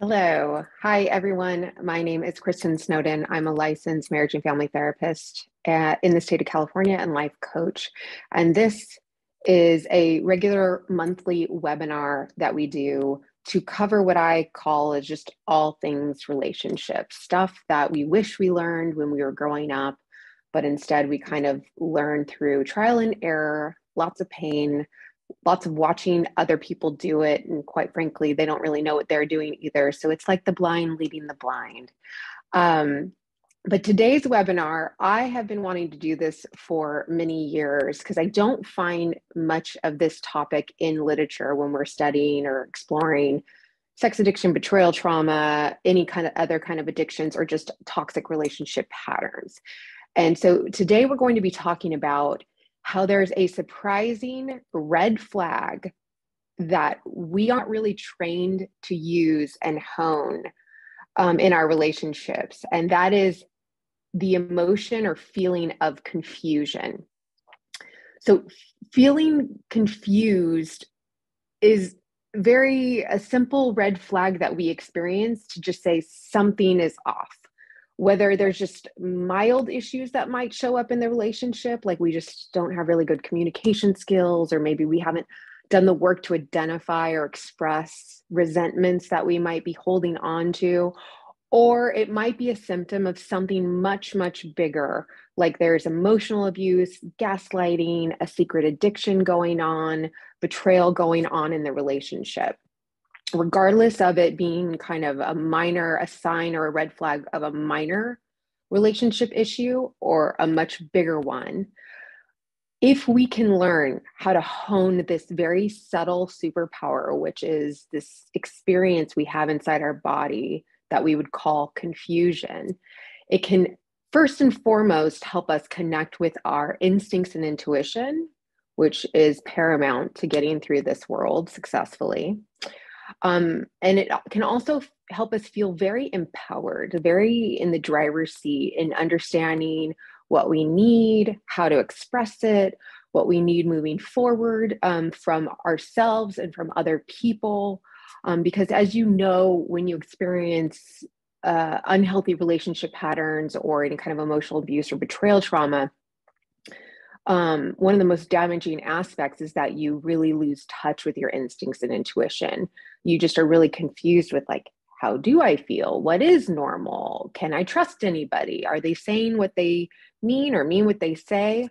Hello. Hi, everyone. My name is Kristin Snowden. I'm a licensed marriage and family therapist in the state of California and life coach. And this is a regular monthly webinar that we do to cover what I call is just all things relationships, stuff that we wish we learned when we were growing up, but instead we kind of learned through trial and error, lots of pain, lots of watching other people do it. And quite frankly, they don't really know what they're doing either. So it's like the blind leading the blind. Um, but today's webinar, I have been wanting to do this for many years because I don't find much of this topic in literature when we're studying or exploring sex addiction, betrayal trauma, any kind of other kind of addictions, or just toxic relationship patterns. And so today we're going to be talking about how there's a surprising red flag that we aren't really trained to use and hone in our relationships. And that is the emotion or feeling of confusion. So feeling confused is a simple red flag that we experience to just say something is off. Whether there's just mild issues that might show up in the relationship, like we just don't have really good communication skills, or maybe we haven't done the work to identify or express resentments that we might be holding on to, or it might be a symptom of something much, much bigger, like there's emotional abuse, gaslighting, a secret addiction going on, betrayal going on in the relationship. Regardless of it being kind of a sign or a red flag of a minor relationship issue or a much bigger one, if we can learn how to hone this very subtle superpower, which is this experience we have inside our body that we would call confusion, it can first and foremost help us connect with our instincts and intuition, which is paramount to getting through this world successfully. And it can also help us feel very empowered, very in the driver's seat in understanding what we need, how to express it, what we need moving forward from ourselves and from other people. Because as you know, when you experience unhealthy relationship patterns or any kind of emotional abuse or betrayal trauma, one of the most damaging aspects is that you really lose touch with your instincts and intuition. You just are really confused with, like, how do I feel? What is normal? Can I trust anybody? Are they saying what they mean or mean what they say?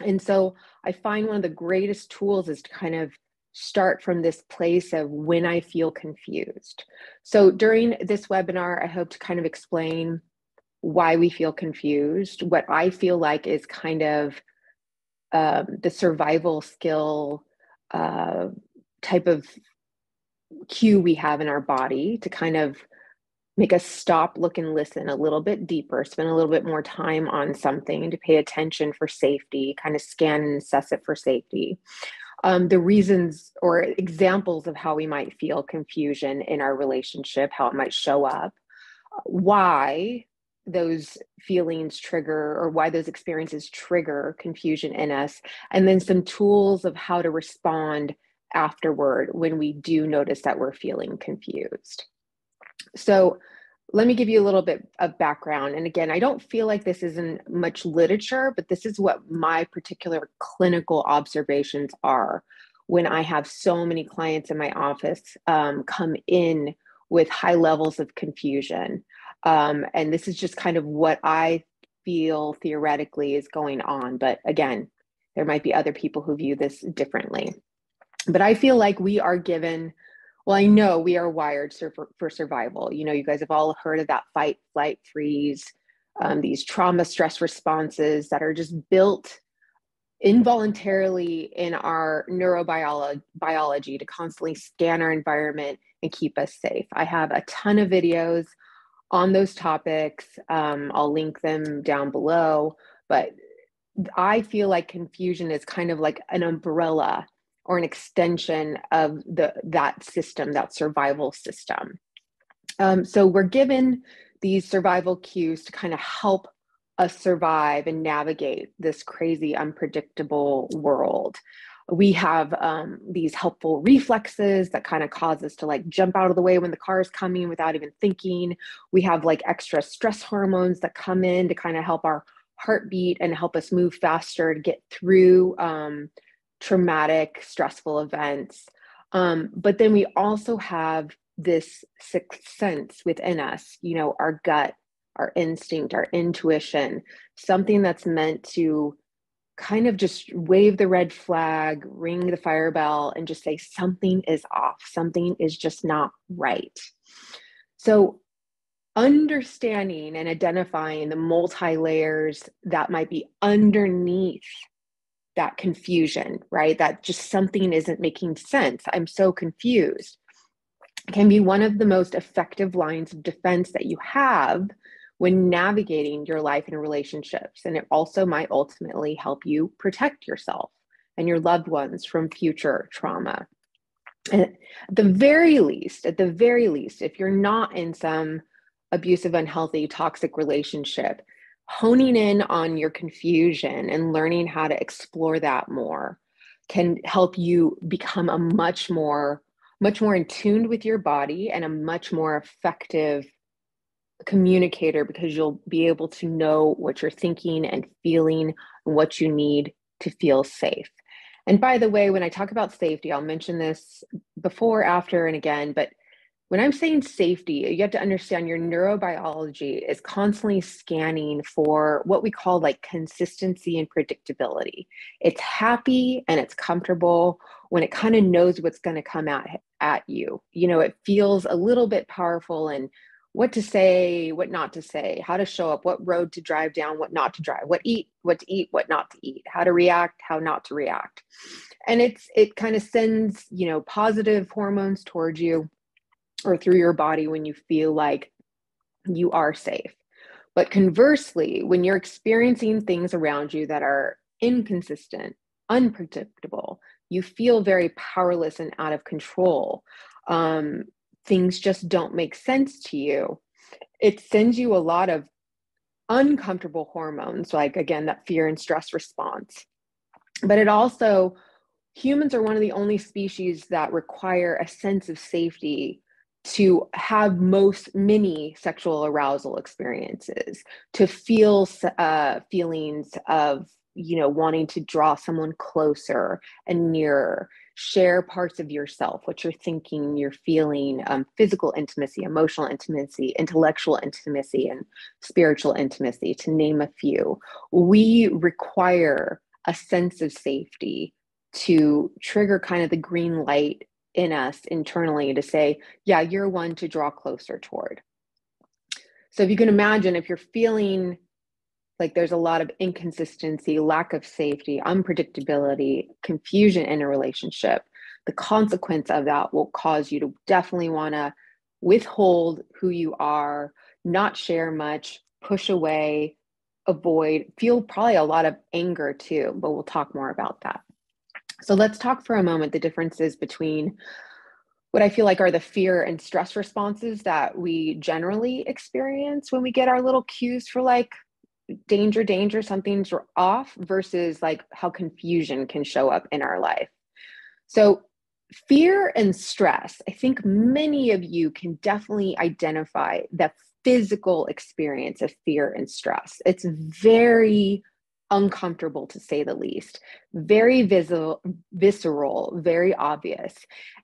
And so I find one of the greatest tools is to kind of start from this place of when I feel confused. So during this webinar, I hope to kind of explain why we feel confused, what I feel like is kind of the survival skill type of cue we have in our body to kind of make us stop, look, and listen a little bit deeper, spend a little bit more time on something to pay attention for safety, kind of scan and assess it for safety. The reasons or examples of how we might feel confusion in our relationship, how it might show up, why those feelings trigger or why those experiences trigger confusion in us, and then some tools of how to respond afterward when we do notice that we're feeling confused. So let me give you a little bit of background. And again, I don't feel like this isn't much literature, but this is what my particular clinical observations are when I have so many clients in my office come in with high levels of confusion. And this is just kind of what I feel theoretically is going on. But again, there might be other people who view this differently. But I feel like we are given, well, I know we are wired for survival. You know, you guys have all heard of that fight, flight, freeze, these trauma stress responses that are just built involuntarily in our neurobiology to constantly scan our environment and keep us safe. I have a ton of videos on those topics. I'll link them down below, but I feel like confusion is kind of like an umbrella or an extension of that system, that survival system. So we're given these survival cues to kind of help us survive and navigate this crazy, unpredictable world. We have these helpful reflexes that kind of cause us to like jump out of the way when the car is coming without even thinking. We have like extra stress hormones that come in to kind of help our heartbeat and help us move faster to get through traumatic, stressful events. But then we also have this sixth sense within us, you know, our gut, our instinct, our intuition, something that's meant to kind of just wave the red flag, ring the fire bell, and just say something is off, something is just not right. So understanding and identifying the multi-layers that might be underneath that confusion, right? That just something isn't making sense. I'm so confused. Can be one of the most effective lines of defense that you have when navigating your life and relationships. And it also might ultimately help you protect yourself and your loved ones from future trauma. And at the very least, if you're not in some abusive, unhealthy, toxic relationship, honing in on your confusion and learning how to explore that more can help you become a much more in tune with your body and a much more effective communicator, because you'll be able to know what you're thinking and feeling and what you need to feel safe. And by the way, when I talk about safety, I'll mention this before, after, and again, but when I'm saying safety, you have to understand your neurobiology is constantly scanning for what we call like consistency and predictability. It's happy and it's comfortable when it kind of knows what's going to come at you. You know, it feels a little bit powerful and what to say, what not to say, how to show up, what road to drive down, what not to drive, what to eat, what not to eat, how to react, how not to react. And it kind of sends, you know, positive hormones towards you or through your body when you feel like you are safe. But conversely, when you're experiencing things around you that are inconsistent, unpredictable, you feel very powerless and out of control. Things just don't make sense to you. It sends you a lot of uncomfortable hormones, like again, that fear and stress response. But it also, humans are one of the only species that require a sense of safety to have many sexual arousal experiences, to feel feelings of, you know, wanting to draw someone closer and nearer, share parts of yourself, what you're thinking, you're feeling, physical intimacy, emotional intimacy, intellectual intimacy, and spiritual intimacy, to name a few. We require a sense of safety to trigger kind of the green light in us internally to say, yeah, you're one to draw closer toward. So if you can imagine, if you're feeling like there's a lot of inconsistency, lack of safety, unpredictability, confusion in a relationship, the consequence of that will cause you to definitely want to withhold who you are, not share much, push away, avoid, feel probably a lot of anger too, but we'll talk more about that. So let's talk for a moment the differences between what I feel like are the fear and stress responses that we generally experience when we get our little cues for like danger, something's off, versus like how confusion can show up in our life. So fear and stress, I think many of you can definitely identify the physical experience of fear and stress. It's very uncomfortable, to say the least, very visceral, very obvious.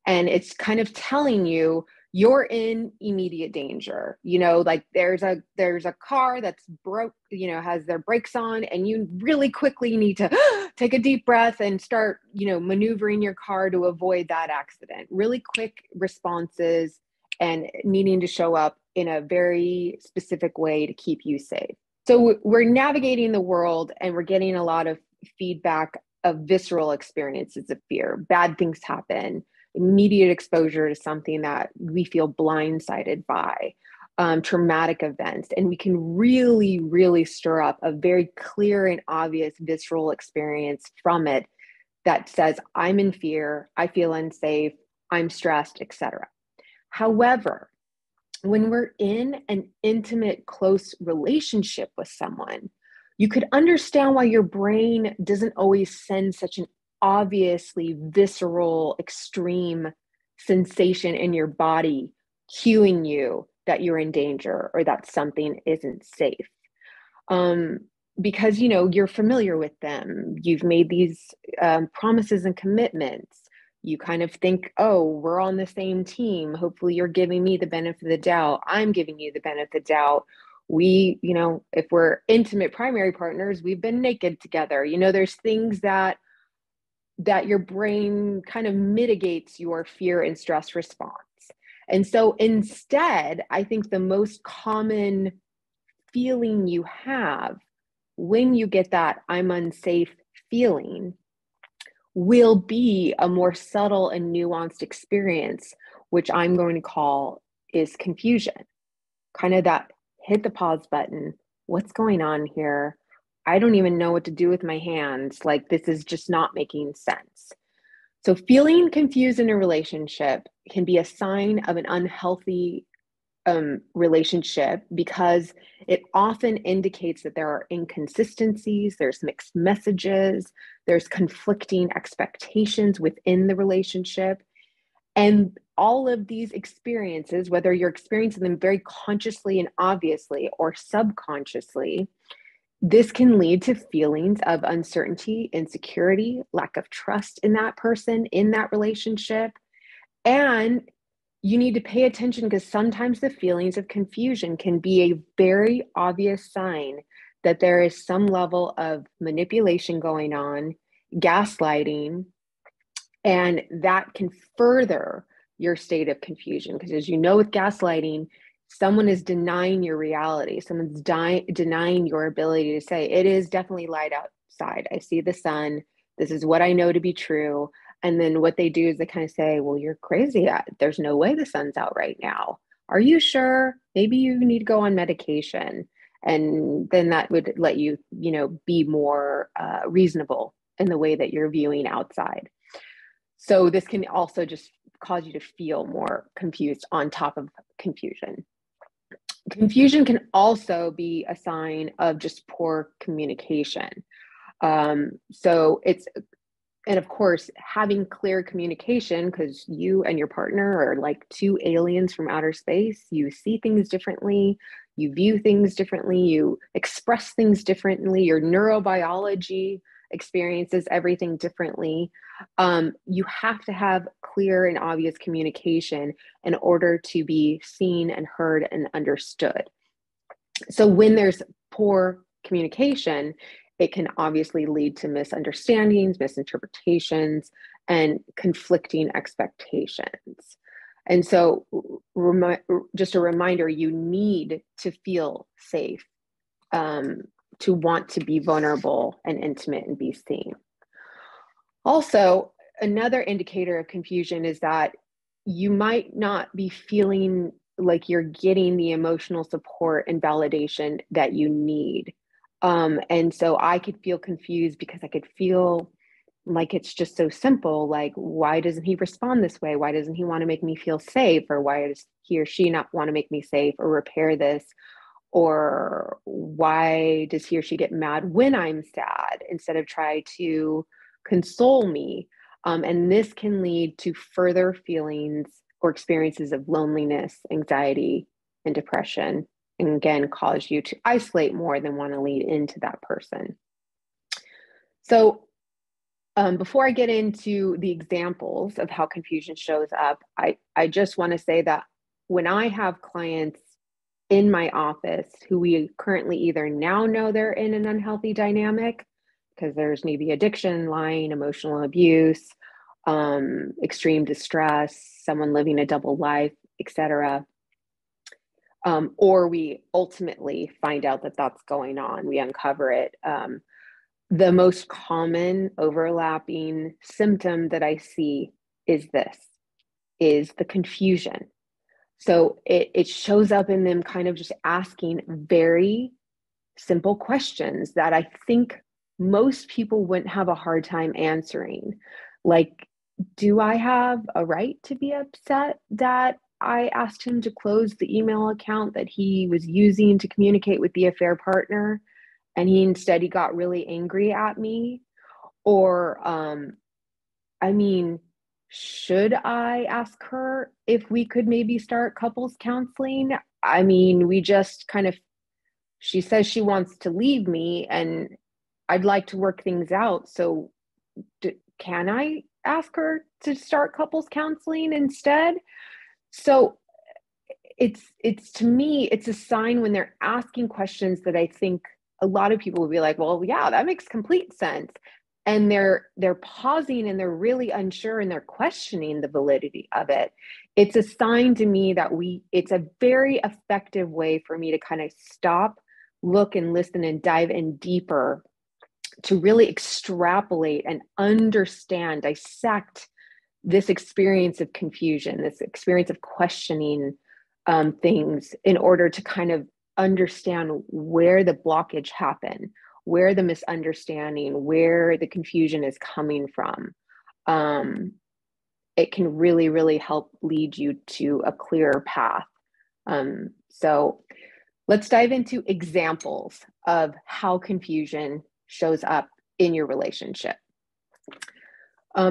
And it's kind of telling you you're in immediate danger. You know, like there's a car that's broke, you know, has their brakes on, and you really quickly need to take a deep breath and start, you know, maneuvering your car to avoid that accident. Really quick responses and needing to show up in a very specific way to keep you safe. So we're navigating the world and we're getting a lot of feedback of visceral experiences of fear. Bad things happen, immediate exposure to something that we feel blindsided by, traumatic events. And we can really, really stir up a very clear and obvious visceral experience from it that says, I'm in fear, I feel unsafe, I'm stressed, etc. However, when we're in an intimate, close relationship with someone, you could understand why your brain doesn't always send such an obviously visceral, extreme sensation in your body cueing you that you're in danger or that something isn't safe. Because, you're familiar with them. You've made these promises and commitments. You kind of think, oh, we're on the same team. Hopefully you're giving me the benefit of the doubt. I'm giving you the benefit of the doubt. We, if we're intimate primary partners, we've been naked together. There's things that your brain kind of mitigates your fear and stress response. And so instead, I think the most common feeling you have when you get that I'm unsafe feeling will be a more subtle and nuanced experience, which I'm going to call is confusion. Kind of that hit the pause button. What's going on here? I don't even know what to do with my hands. Like, this is just not making sense. So feeling confused in a relationship can be a sign of an unhealthy relationship, because it often indicates that there are inconsistencies, there's mixed messages, there's conflicting expectations within the relationship. And all of these experiences, whether you're experiencing them very consciously and obviously or subconsciously, this can lead to feelings of uncertainty, insecurity, lack of trust in that person, in that relationship. And you need to pay attention, because sometimes the feelings of confusion can be a very obvious sign that there is some level of manipulation going on, gaslighting, and that can further your state of confusion. Because as you know, with gaslighting, someone is denying your reality. Someone's denying your ability to say, it is definitely light outside. I see the sun. This is what I know to be true. And then what they do is they kind of say, well, you're crazy. There's no way the sun's out right now. Are you sure? Maybe you need to go on medication. And then that would let you, be more reasonable in the way that you're viewing outside. So this can also just cause you to feel more confused on top of confusion. Confusion can also be a sign of just poor communication. And of course, having clear communication, because you and your partner are like two aliens from outer space. You see things differently, you view things differently, you express things differently, your neurobiology experiences everything differently. You have to have clear and obvious communication in order to be seen and heard and understood. So when there's poor communication, it can obviously lead to misunderstandings, misinterpretations, and conflicting expectations. And so just a reminder, you need to feel safe, to want to be vulnerable and intimate and be seen. Also, another indicator of confusion is that you might not be feeling like you're getting the emotional support and validation that you need. And so I could feel confused because I could feel like it's just so simple. Like, why doesn't he respond this way? Why doesn't he want to make me feel safe? Or why does he or she not want to make me safe or repair this? Or why does he or she get mad when I'm sad instead of try to console me? And this can lead to further feelings or experiences of loneliness, anxiety, and depression, and again, cause you to isolate more than want to lead into that person. So before I get into the examples of how confusion shows up, I just want to say that when I have clients in my office who we currently either now know they're in an unhealthy dynamic, because there's maybe addiction, lying, emotional abuse, extreme distress, someone living a double life, etc. Or we ultimately find out that that's going on, we uncover it. The most common overlapping symptom that I see is the confusion. So it shows up in them kind of just asking very simple questions that I think most people wouldn't have a hard time answering. Like, do I have a right to be upset that I asked him to close the email account that he was using to communicate with the affair partner, and he got really angry at me? Or I mean, should I ask her if we could maybe start couples counseling? I mean, we just kind of, she says she wants to leave me and I'd like to work things out. So can I ask her to start couples counseling instead? So it's to me, it's a sign when they're asking questions that I think a lot of people will be like, well, yeah, that makes complete sense. And they're pausing and they're really unsure and they're questioning the validity of it. It's a sign to me that it's a very effective way for me to kind of stop, look and listen and dive in deeper to really extrapolate and understand, dissect this experience of confusion, this experience of questioning things in order to kind of understand where the blockage happened, where the misunderstanding, where the confusion is coming from. It can really, really help lead you to a clearer path. So let's dive into examples of how confusion shows up in your relationship.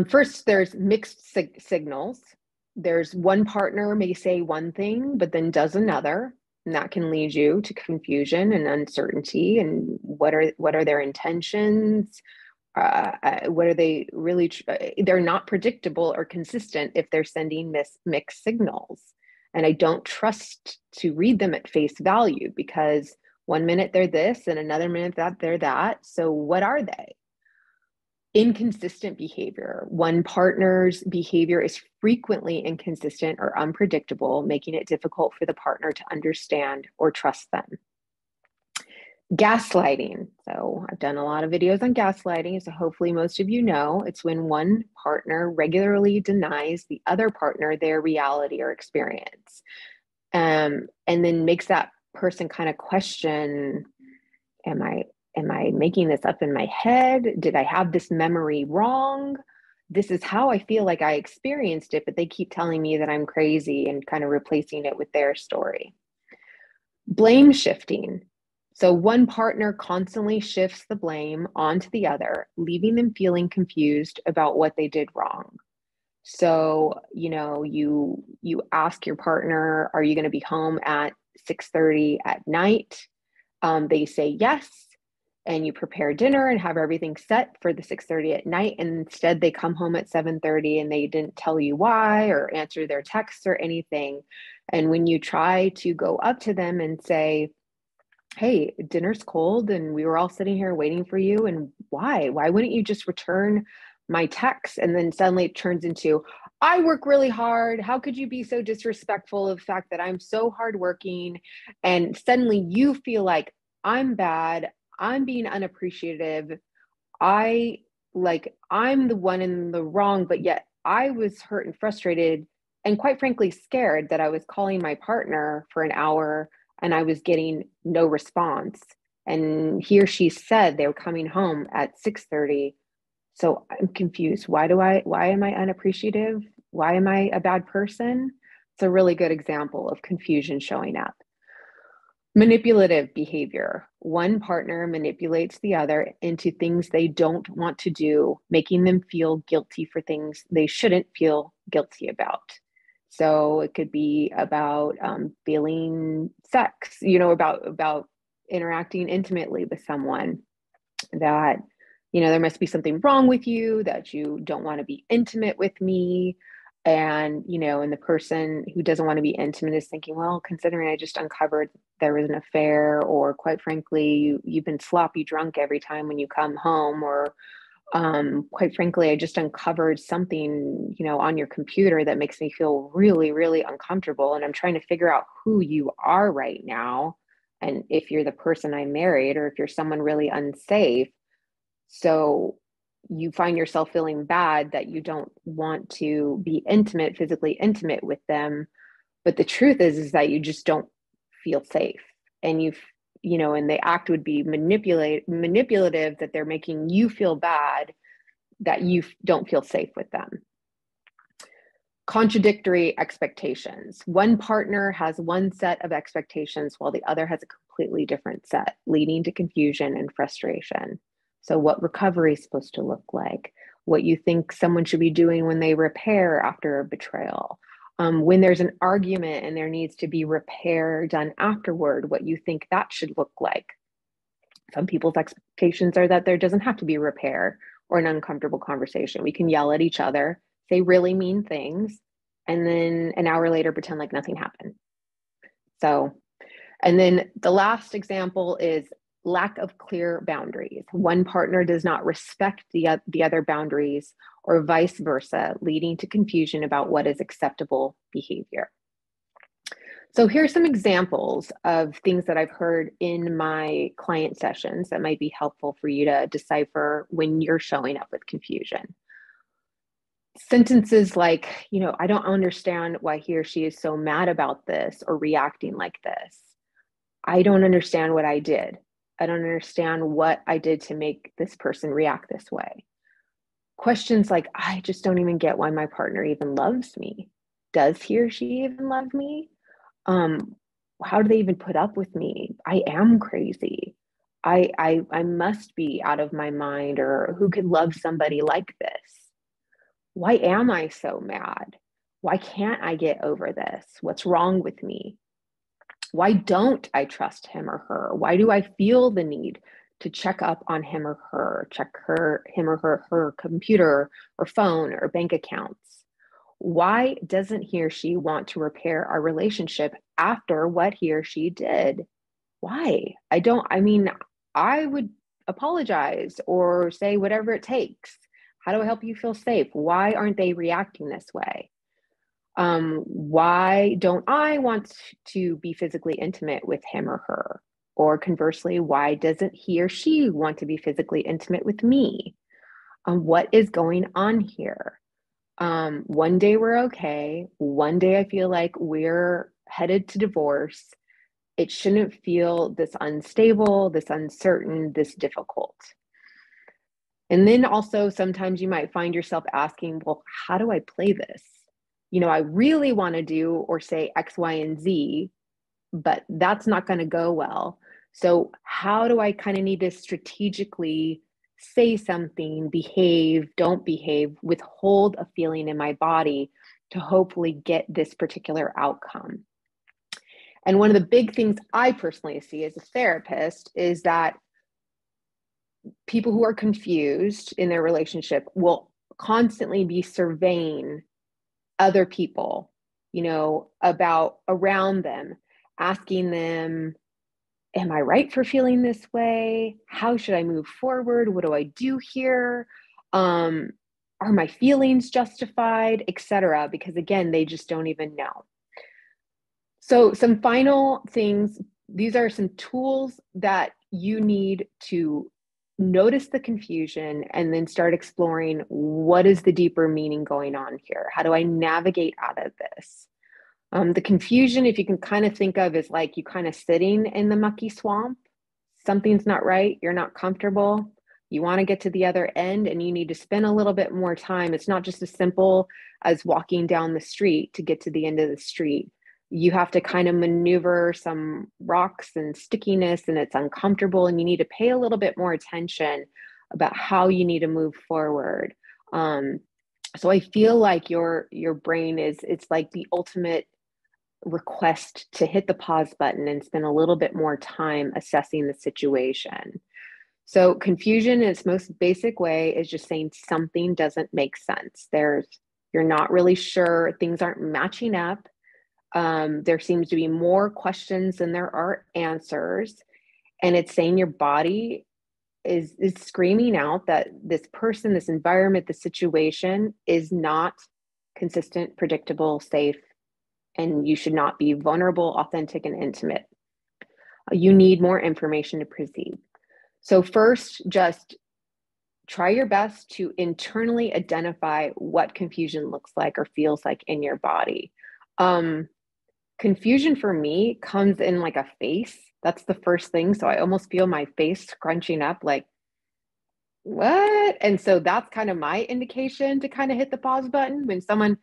First, there's mixed signals. There's one partner may say one thing, but then does another, and that can lead you to confusion and uncertainty. And what are their intentions? What are they really? They're not predictable or consistent if they're sending mixed signals. And I don't trust to read them at face value because one minute they're this and another minute that they're that. So what are they? Inconsistent behavior. One partner's behavior is frequently inconsistent or unpredictable, making it difficult for the partner to understand or trust them. Gaslighting. So I've done a lot of videos on gaslighting, so hopefully most of you know it's when one partner regularly denies the other partner their reality or experience, and then makes that person kind of question, am I making this up in my head? Did I have this memory wrong? This is how I feel like I experienced it, but they keep telling me that I'm crazy and kind of replacing it with their story. Blame shifting. So one partner constantly shifts the blame onto the other, leaving them feeling confused about what they did wrong. So, you ask your partner, are you going to be home at 6:30 at night? They say yes, and you prepare dinner and have everything set for the 6:30 at night, and instead they come home at 7:30 and they didn't tell you why or answer their texts or anything. And when you try to go up to them and say, hey, dinner's cold and we were all sitting here waiting for you, and why wouldn't you just return my text? And then suddenly it turns into, I work really hard, how could you be so disrespectful of the fact that I'm so hardworking? And suddenly you feel like I'm bad, I'm being unappreciative, I'm the one in the wrong, but yet I was hurt and frustrated and quite frankly scared that I was calling my partner for an hour and I was getting no response. And he or she said they were coming home at 6:30. So I'm confused. Why am I unappreciative? Why am I a bad person? It's a really good example of confusion showing up. Manipulative behavior. One partner manipulates the other into things they don't want to do, making them feel guilty for things they shouldn't feel guilty about. So it could be about feeling sex, about interacting intimately with someone, that, there must be something wrong with you, that you don't want to be intimate with me. And, and the person who doesn't want to be intimate is thinking, well, considering I just uncovered there was an affair, or quite frankly, you've been sloppy drunk every time when you come home, or quite frankly, I just uncovered something, on your computer that makes me feel really, really uncomfortable. And I'm trying to figure out who you are right now. And if you're the person I married, or if you're someone really unsafe. So you find yourself feeling bad that you don't want to be physically intimate with them. But the truth is that you just don't feel safe. And and the act would be manipulative, that they're making you feel bad, that you don't feel safe with them. Contradictory expectations. One partner has one set of expectations while the other has a completely different set, leading to confusion and frustration. So what recovery is supposed to look like? what you think someone should be doing when they repair after a betrayal. When there's an argument and there needs to be repair done afterward, what you think that should look like. Some people's expectations are that there doesn't have to be repair or an uncomfortable conversation. We can yell at each other, say really mean things, and then an hour later pretend like nothing happened. So, and then the last example is lack of clear boundaries. One partner does not respect the other boundaries, or vice versa, leading to confusion about what is acceptable behavior. So here's some examples of things that I've heard in my client sessions that might be helpful for you to decipher when you're showing up with confusion. Sentences like, I don't understand why he or she is so mad about this or reacting like this. I don't understand what I did. I don't understand what I did to make this person react this way. Questions like, I just don't even get why my partner even loves me. Does he or she even love me? How do they even put up with me? I am crazy. I must be out of my mind, or who could love somebody like this? Why am I so mad? Why can't I get over this? What's wrong with me? Why don't I trust him or her? Why do I feel the need to check up on him or her, check him or her computer or phone or bank accounts? Why doesn't he or she want to repair our relationship after what he or she did? Why? I would apologize or say whatever it takes. How do I help you feel safe? Why aren't they reacting this way? Why don't I want to be physically intimate with him or her? Or conversely, why doesn't he or she want to be physically intimate with me? What is going on here? One day we're okay. One day I feel like we're headed to divorce. It shouldn't feel this unstable, this uncertain, this difficult. And then also sometimes you might find yourself asking, well, how do I play this? I really want to do or say X, Y, and Z, but that's not going to go well. So how do I kind of need to strategically say something, behave, don't behave, withhold a feeling in my body to hopefully get this particular outcome? And one of the big things I personally see as a therapist is that people who are confused in their relationship will constantly be surveying other people, about around them, asking them, am I right for feeling this way? How should I move forward? What do I do here? Are my feelings justified, etc.? Because again, they just don't even know. So some final things, these are some tools that you need to notice the confusion and then start exploring what is the deeper meaning going on here? How do I navigate out of this? The confusion, if you can kind of think of, is like you kind of sitting in the mucky swamp. Something's not right. You're not comfortable. You want to get to the other end and you need to spend a little bit more time. It's not just as simple as walking down the street to get to the end of the street. You have to kind of maneuver some rocks and stickiness, and it's uncomfortable, and you need to pay a little bit more attention about how you need to move forward. So I feel like your brain it's like the ultimate request to hit the pause button and spend a little bit more time assessing the situation. So confusion in its most basic way is just saying something doesn't make sense. You're not really sure, things aren't matching up. There seems to be more questions than there are answers. And it's saying your body is screaming out that this person, this environment, the situation is not consistent, predictable, safe, and you should not be vulnerable, authentic, and intimate. You need more information to proceed. So first, just try your best to internally identify what confusion looks like or feels like in your body. Confusion for me comes in like a face. That's the first thing. So I almost feel my face scrunching up like, what? And so that's kind of my indication to kind of hit the pause button when someone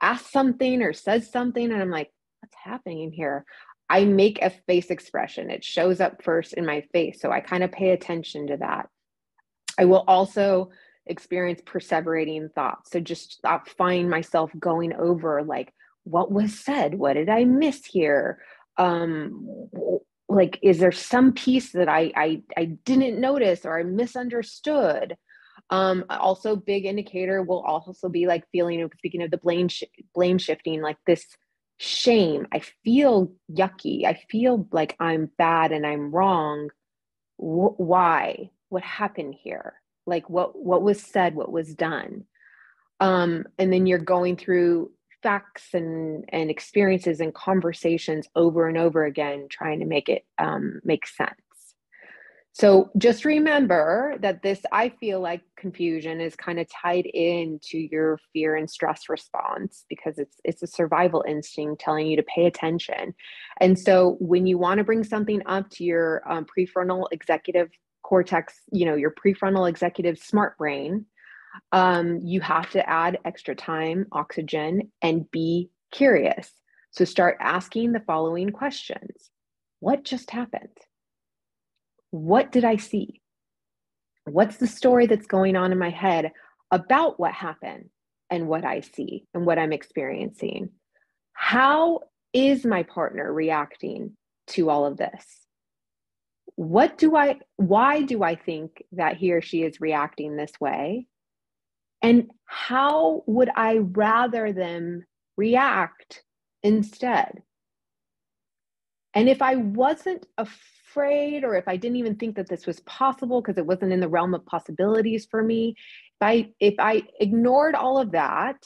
asks something or says something and I'm like, what's happening here? I make a face expression. It shows up first in my face. So I kind of pay attention to that. I will also experience perseverating thoughts. So just find myself going over like, what was said? What did I miss here? Like, is there some piece that I didn't notice or I misunderstood? Also, big indicator will also be like feeling, speaking of the blame shifting, like this shame. I feel yucky. I feel like I'm bad and I'm wrong. Why? What happened here? Like what was said, what was done? And then you're going through facts and experiences and conversations over and over again, trying to make it make sense. So just remember that this, I feel like confusion is kind of tied into your fear and stress response, because it's a survival instinct telling you to pay attention. And so when you want to bring something up to your prefrontal executive cortex, your prefrontal executive smart brain, you have to add extra time, oxygen, and be curious. So start asking the following questions. What just happened? What did I see? What's the story that's going on in my head about what happened and what I see and what I'm experiencing? How is my partner reacting to all of this? Why do I think that he or she is reacting this way? And how would I rather them react instead? And if I wasn't afraid, or if I didn't even think that this was possible because it wasn't in the realm of possibilities for me, if I ignored all of that,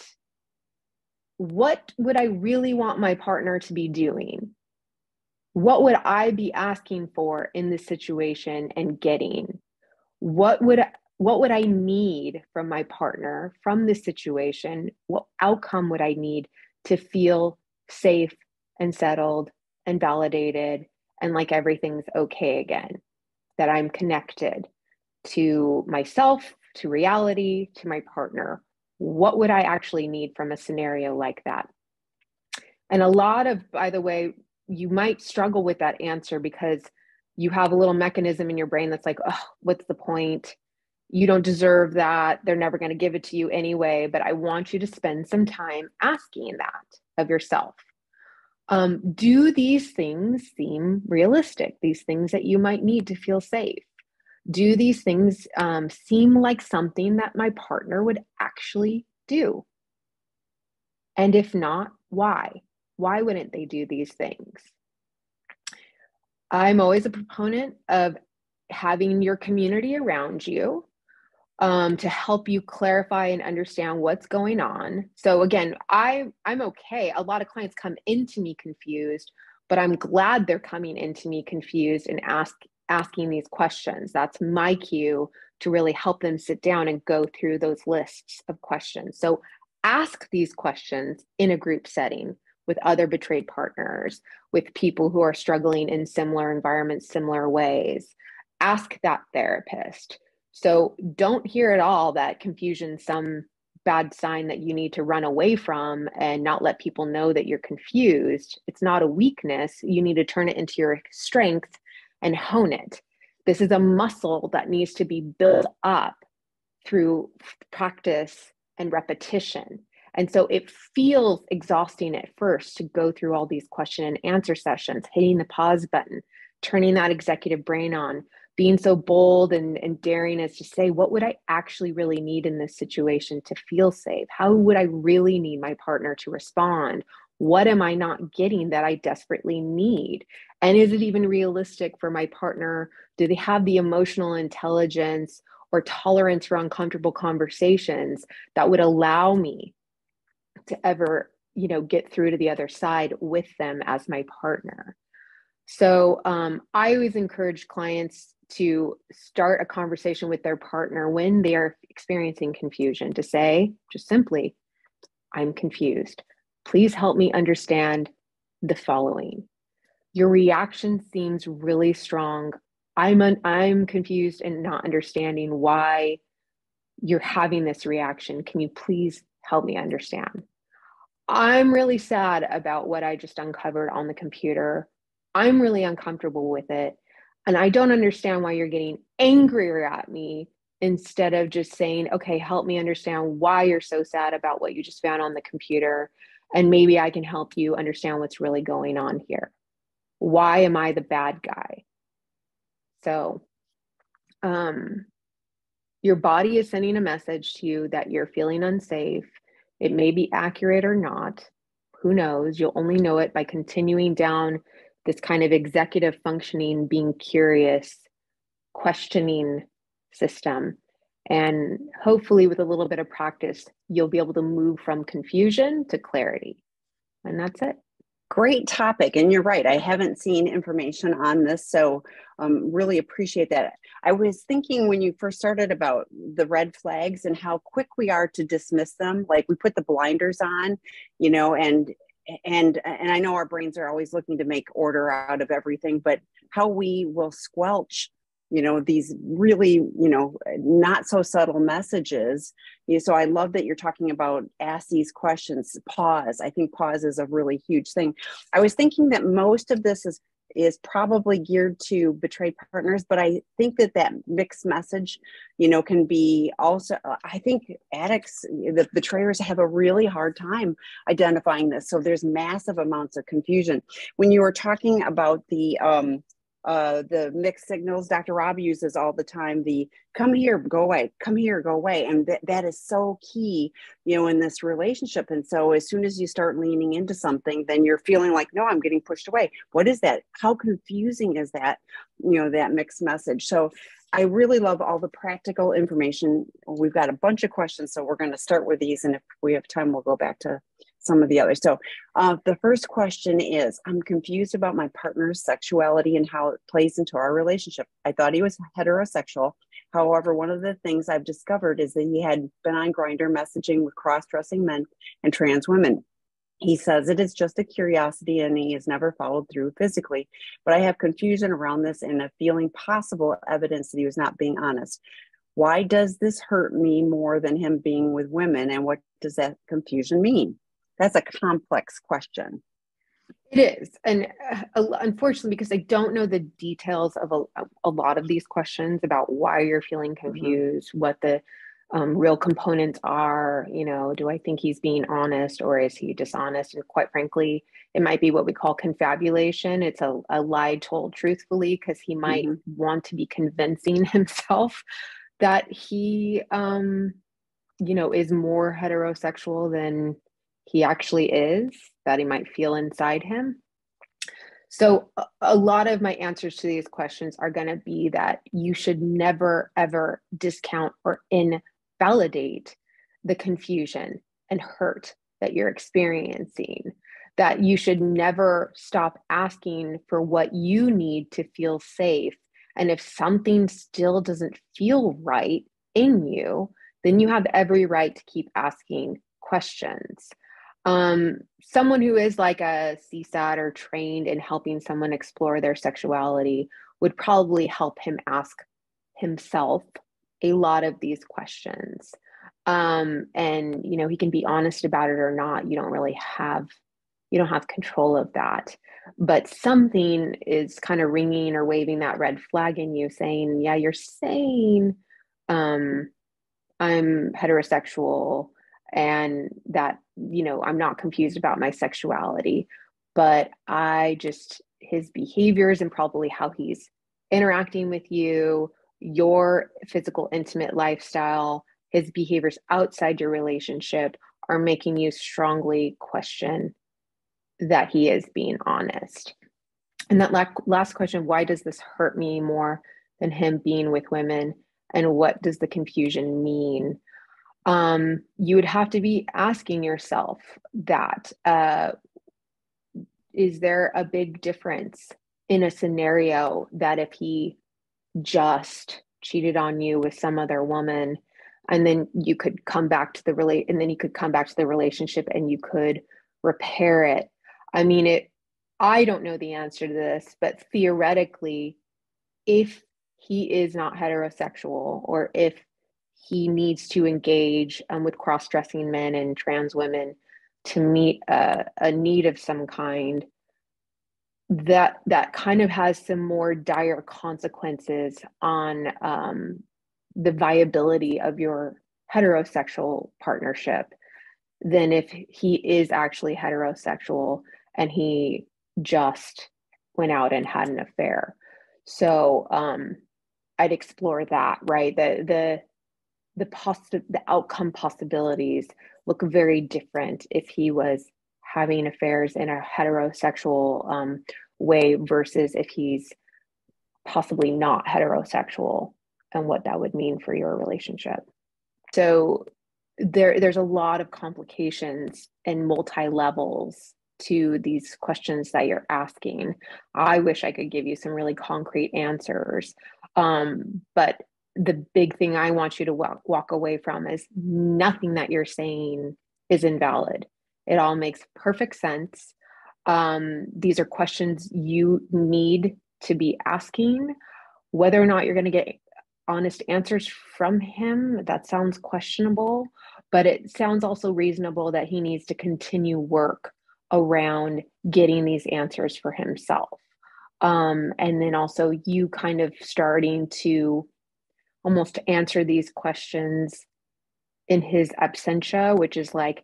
what would I really want my partner to be doing? What would I be asking for in this situation and getting? What would I need from my partner from this situation? What outcome would I need to feel safe and settled and validated and like everything's okay again? That I'm connected to myself, to reality, to my partner. What would I actually need from a scenario like that? And a lot of, by the way, you might struggle with that answer because you have a little mechanism in your brain that's like, oh, what's the point? You don't deserve that. They're never going to give it to you anyway. But I want you to spend some time asking that of yourself. Do these things seem realistic? These things that you might need to feel safe? Do these things seem like something that my partner would actually do? And if not, why? Why wouldn't they do these things? I'm always a proponent of having your community around you to help you clarify and understand what's going on. So again, I'm okay. A lot of clients come into me confused, but I'm glad they're coming into me confused and asking these questions. That's my cue to really help them sit down and go through those lists of questions. So ask these questions in a group setting with other betrayed partners, with people who are struggling in similar environments, similar ways. Ask that therapist. So don't hear at all that confusion, some bad sign that you need to run away from and not let people know that you're confused. It's not a weakness. You need to turn it into your strength and hone it. This is a muscle that needs to be built up through practice and repetition. And so it feels exhausting at first to go through all these question and answer sessions, hitting the pause button, turning that executive brain on, being so bold and daring as to say, what would I actually really need in this situation to feel safe? How would I really need my partner to respond? What am I not getting that I desperately need? And is it even realistic for my partner? Do they have the emotional intelligence or tolerance for uncomfortable conversations that would allow me to ever, get through to the other side with them as my partner? So I always encourage clients to start a conversation with their partner when they are experiencing confusion, to say just simply, I'm confused. Please help me understand the following. Your reaction seems really strong. I'm confused and not understanding why you're having this reaction. Can you please help me understand? I'm really sad about what I just uncovered on the computer. I'm really uncomfortable with it. And I don't understand why you're getting angrier at me instead of just saying, okay, help me understand why you're so sad about what you just found on the computer. And maybe I can help you understand what's really going on here. Why am I the bad guy? So, your body is sending a message to you that you're feeling unsafe. It may be accurate or not. Who knows? You'll only know it by continuing down this kind of executive functioning, being curious, questioning system. And hopefully, with a little bit of practice, you'll be able to move from confusion to clarity. And that's it. Great topic. And you're right. I haven't seen information on this. So really appreciate that. I was thinking when you first started about the red flags and how quick we are to dismiss them. Like we put the blinders on, you know, and I know our brains are always looking to make order out of everything, but how we will squelch, you know, these really, you know, not so subtle messages. So I love that you're talking about ask these questions, pause. I think pause is a really huge thing. I was thinking that most of this is probably geared to betrayed partners, but I think that mixed message, you know, can be also, I think addicts, the betrayers have a really hard time identifying this. So there's massive amounts of confusion. When you were talking about the mixed signals, Dr. Rob uses all the time, the come here, go away, come here, go away. And that is so key, you know, in this relationship. And so as soon as you start leaning into something, then you're feeling like, no, I'm getting pushed away. What is that? How confusing is that, you know, that mixed message? So I really love all the practical information. We've got a bunch of questions, so we're going to start with these. And if we have time, we'll go back to some of the others. So the first question is, I'm confused about my partner's sexuality and how it plays into our relationship. I thought he was heterosexual. However, one of the things I've discovered is that he had been on Grindr messaging with cross-dressing men and trans women. He says it is just a curiosity and he has never followed through physically, but I have confusion around this and a feeling possible evidence that he was not being honest. Why does this hurt me more than him being with women? And what does that confusion mean? That's a complex question. It is. And unfortunately, because I don't know the details of a lot of these questions about why you're feeling confused, what the real components are, you know, do I think he's being honest or is he dishonest? And quite frankly, it might be what we call confabulation. It's a lie told truthfully because he might want to be convincing himself that he, you know, is more heterosexual than he actually is, that he might feel inside him. So a lot of my answers to these questions are going to be that you should never, ever discount or invalidate the confusion and hurt that you're experiencing, that you should never stop asking for what you need to feel safe. And if something still doesn't feel right in you, then you have every right to keep asking questions. Someone who is like a CSAT or trained in helping someone explore their sexuality would probably help him ask himself a lot of these questions. And, you know, he can be honest about it or not. You don't have control of that. But something is kind of ringing or waving that red flag in you saying, yeah, you're saying, I'm heterosexual and that, you know, I'm not confused about my sexuality, but his behaviors and probably how he's interacting with you, your physical, intimate lifestyle, his behaviors outside your relationship are making you strongly question that he is being honest. And that last question, why does this hurt me more than him being with women? And what does the confusion mean? You would have to be asking yourself that, is there a big difference in a scenario that if he just cheated on you with some other woman and then you could come back to the relationship and you could repair it? I mean, I don't know the answer to this, but theoretically, if he is not heterosexual or if he needs to engage with cross-dressing men and trans women to meet a need of some kind, that kind of has some more dire consequences on the viability of your heterosexual partnership than if he is actually heterosexual and he just went out and had an affair. So I'd explore that, right? The outcome possibilities look very different if he was having affairs in a heterosexual way versus if he's possibly not heterosexual, and what that would mean for your relationship. So there's a lot of complications and multi-levels to these questions that you're asking. I wish I could give you some really concrete answers. But the big thing I want you to walk away from is nothing that you're saying is invalid. It all makes perfect sense. These are questions you need to be asking. Whether or not you're going to get honest answers from him, that sounds questionable, but it sounds also reasonable that he needs to continue work around getting these answers for himself. And then also you kind of starting to almost answer these questions in his absentia, which is like,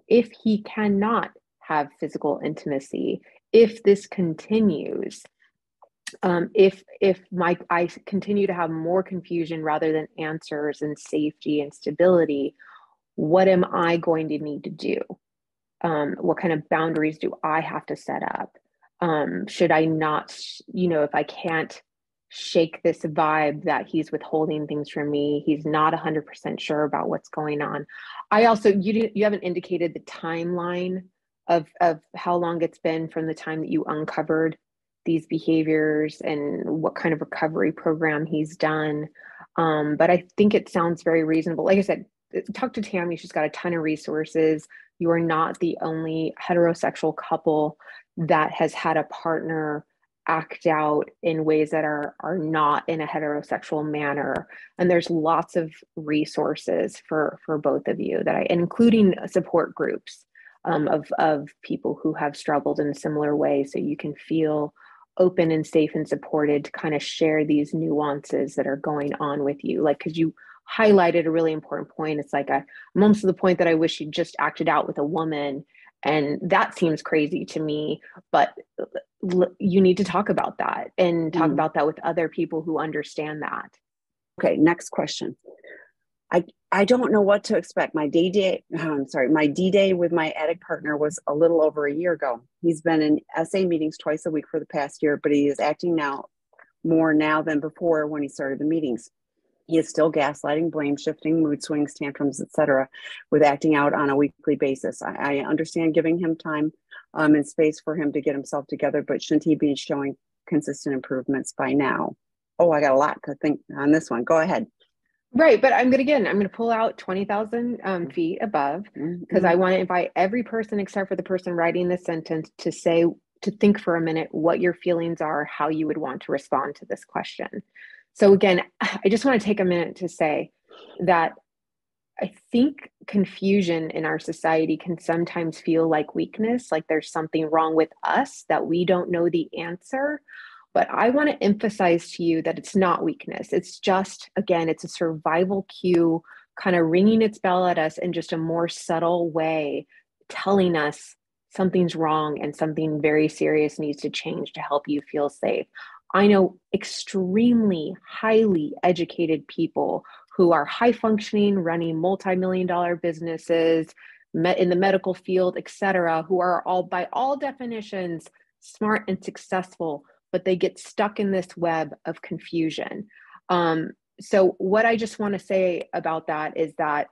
if he cannot have physical intimacy, if this continues, if I continue to have more confusion rather than answers and safety and stability, what am I going to need to do? What kind of boundaries do I have to set up? Should I not, if I can't shake this vibe that he's withholding things from me, he's not 100% sure about what's going on. I also, you haven't indicated the timeline of how long it's been from the time that you uncovered these behaviors and what kind of recovery program he's done. But I think it sounds very reasonable. Like I said, talk to Tammy. She's got a ton of resources. You are not the only heterosexual couple that has had a partner act out in ways that are not in a heterosexual manner. And there's lots of resources for both of you, including support groups of people who have struggled in a similar way, so you can feel open and safe and supported to kind of share these nuances that are going on with you. Like, because you highlighted a really important point. It's like, I'm almost to the point that I wish you just acted out with a woman. And that seems crazy to me, but you need to talk about that and talk about that with other people who understand that. Okay, next question. I don't know what to expect. My D-Day with my addict partner was a little over a year ago. He's been in SA meetings twice a week for the past year, but he is acting now more now than before when he started the meetings. He is still gaslighting, blame shifting, mood swings, tantrums, etc., with acting out on a weekly basis. I understand giving him time and space for him to get himself together, but shouldn't he be showing consistent improvements by now? Oh, I got a lot to think on this one. Go ahead. Right. But I'm going to pull out 20,000 feet above, because I want to invite every person except for the person writing this sentence to think for a minute what your feelings are, how you would want to respond to this question. So again, I just want to take a minute to say that I think confusion in our society can sometimes feel like weakness, like there's something wrong with us, that we don't know the answer. But I want to emphasize to you that it's not weakness. It's just, again, it's a survival cue kind of ringing its bell at us in just a more subtle way, telling us something's wrong and something very serious needs to change to help you feel safe. I know extremely highly educated people who are high functioning, running multi-million-dollar businesses in the medical field, et cetera, who are all, by all definitions, smart and successful, but they get stuck in this web of confusion. So what I just want to say about that is that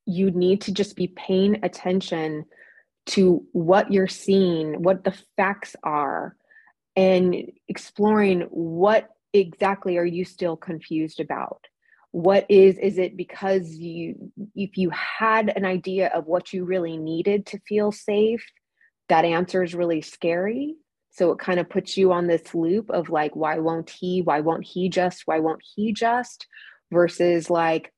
you need to just be paying attention to what you're seeing, what the facts are, and exploring what exactly are you still confused about. What is it because if you had an idea of what you really needed to feel safe, that answer is really scary. So it kind of puts you on this loop of like, why won't he just, versus like,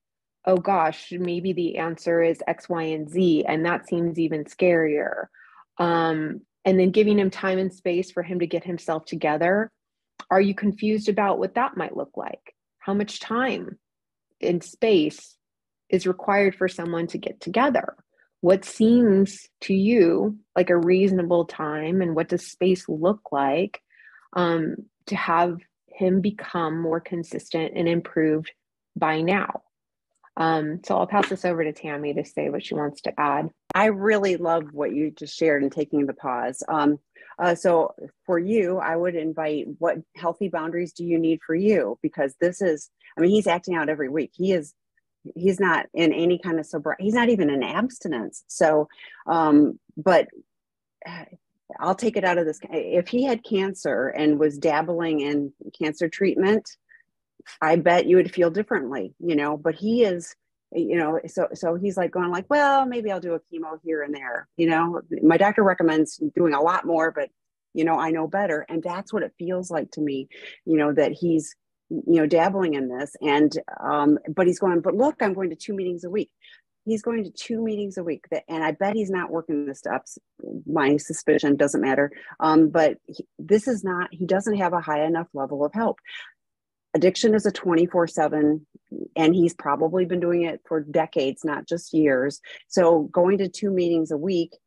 oh gosh, maybe the answer is X, Y, and Z. And that seems even scarier. And then giving him time and space for him to get himself together. Are you confused about what that might look like? how much time and space is required for someone to get together. What seems to you like a reasonable time, and what does space look like to have him become more consistent and improved by now? So I'll pass this over to Tammy to say what she wants to add. I really love what you just shared and taking the pause. So for you, I would invite, what healthy boundaries do you need for you? Because this is, I mean, he's acting out every week. He's not in any kind of sobriety. He's not even in abstinence. So, but I'll take it out of this. If he had cancer and was dabbling in cancer treatment, I bet you would feel differently, but he is, so he's like going like, well, maybe I'll do a chemo here and there. My doctor recommends doing a lot more, but I know better. And that's what it feels like to me, that he's, dabbling in this, and, but he's going, but look, I'm going to 2 meetings a week. He's going to 2 meetings a week, and I bet he's not working the steps. My suspicion, doesn't matter. But he doesn't have a high enough level of help. Addiction is a 24/7, and he's probably been doing it for decades, not just years. So going to 2 meetings a week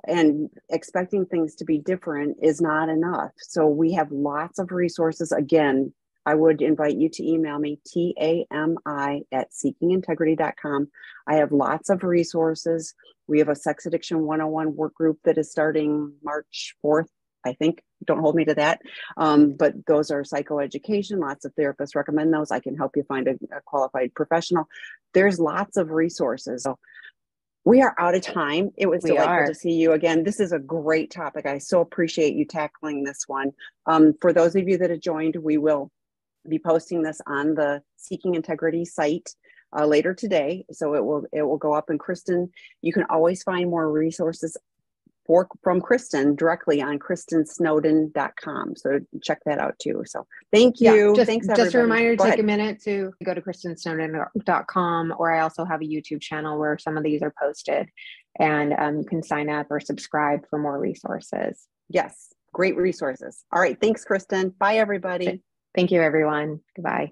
and expecting things to be different is not enough. So we have lots of resources. Again, I would invite you to email me, tami@seekingintegrity.com. I have lots of resources. We have a Sex Addiction 101 work group that is starting March 4th, I think. Don't hold me to that. But those are psychoeducation. Lots of therapists recommend those. I can help you find a qualified professional. There's lots of resources. So we are out of time. It was delightful to see you again. This is a great topic. I so appreciate you tackling this one. For those of you that have joined, we will be posting this on the Seeking Integrity site later today. So it will go up. And Kristin, you can always find more resources from Kristin directly on kristinsnowden.com. So check that out too. So thank you. Thanks, everybody. Just a reminder to take a minute to go to kristinsnowden.com, or I also have a YouTube channel where some of these are posted, and you can sign up or subscribe for more resources. Yes, great resources. All right. Thanks, Kristin. Bye, everybody. Thank you, everyone. Goodbye.